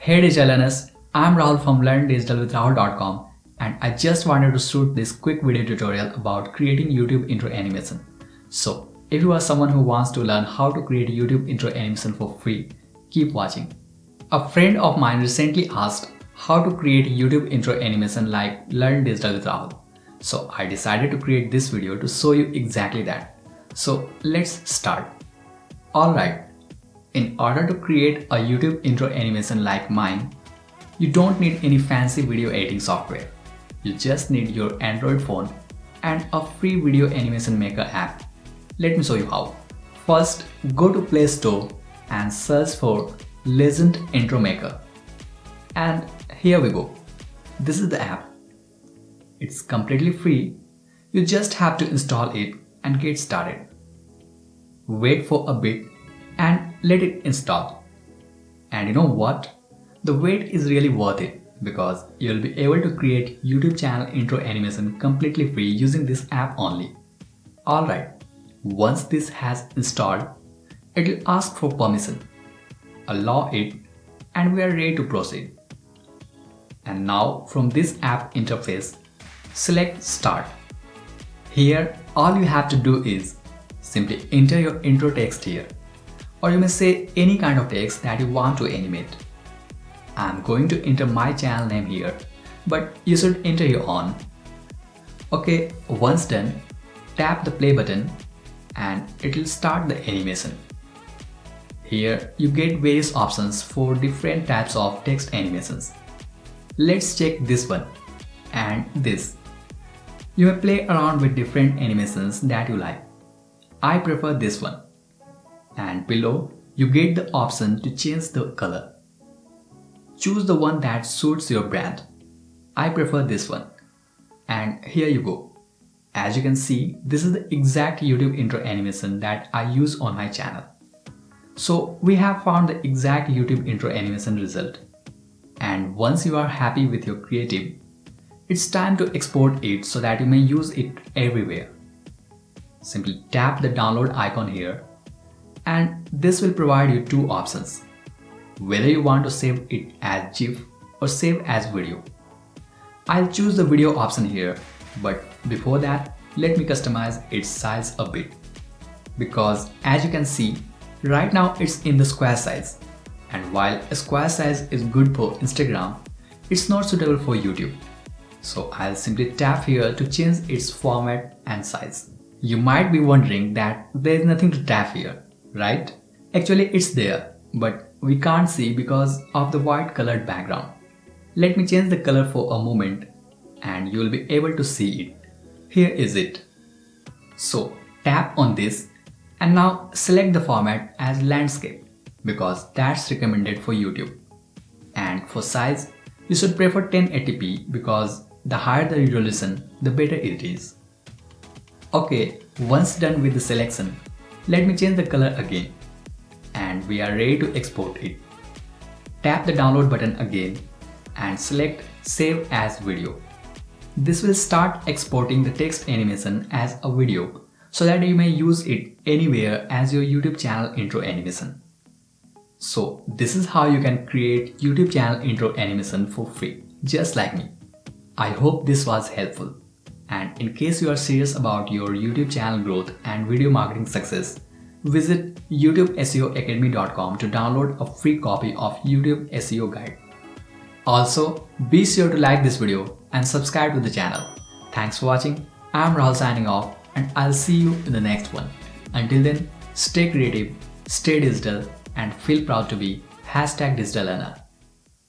Hey digital learners, I'm Rahul from LearnDigitalWithRahul.com and I just wanted to shoot this quick video tutorial about creating YouTube intro animation. So, if you are someone who wants to learn how to create YouTube intro animation for free, keep watching. A friend of mine recently asked how to create YouTube intro animation like Learn Digital with Rahul. So I decided to create this video to show you exactly that. So let's start. Alright. In order to create a YouTube intro animation like mine, you don't need any fancy video editing software. You just need your Android phone and a free video animation maker app. Let me show you how. First, go to Play Store and search for Legend Intro Maker. And here we go. This is the app. It's completely free. You just have to install it and get started. Wait for a bit and let it install. And you know what? The wait is really worth it because you'll be able to create YouTube channel intro animation completely free using this app only. Alright, once this has installed, it will ask for permission. Allow it and we are ready to proceed. And now from this app interface, select Start. Here all you have to do is simply enter your intro text here. Or you may say any kind of text that you want to animate. I'm going to enter my channel name here, but you should enter your own. Okay, once done, tap the play button and it will start the animation. Here you get various options for different types of text animations. Let's check this one and this. You may play around with different animations that you like. I prefer this one. And below, you get the option to change the color. Choose the one that suits your brand. I prefer this one. And here you go. As you can see, this is the exact YouTube intro animation that I use on my channel. So we have found the exact YouTube intro animation result. And once you are happy with your creative, it's time to export it so that you may use it everywhere. Simply tap the download icon here. And this will provide you two options, whether you want to save it as GIF or save as video. I'll choose the video option here, but before that, let me customize its size a bit. Because as you can see, right now it's in the square size. And while a square size is good for Instagram, it's not suitable for YouTube. So I'll simply tap here to change its format and size. You might be wondering that there is nothing to tap here, right? Actually it's there, but we can't see because of the white colored background. Let me change the color for a moment and you will be able to see it. Here is it. So tap on this and now select the format as landscape because that's recommended for YouTube. And for size, you should prefer 1080p because the higher the resolution, the better it is. Okay, once done with the selection, let me change the color again and we are ready to export it. Tap the download button again and select Save as Video. This will start exporting the text animation as a video so that you may use it anywhere as your YouTube channel intro animation. So this is how you can create YouTube channel intro animation for free, just like me. I hope this was helpful. And in case you are serious about your YouTube channel growth and video marketing success, visit YouTubeSEOacademy.com to download a free copy of YouTube SEO guide. Also, be sure to like this video and subscribe to the channel. Thanks for watching. I'm Rahul signing off and I'll see you in the next one. Until then, stay creative, stay digital and feel proud to be #DigitalLearner.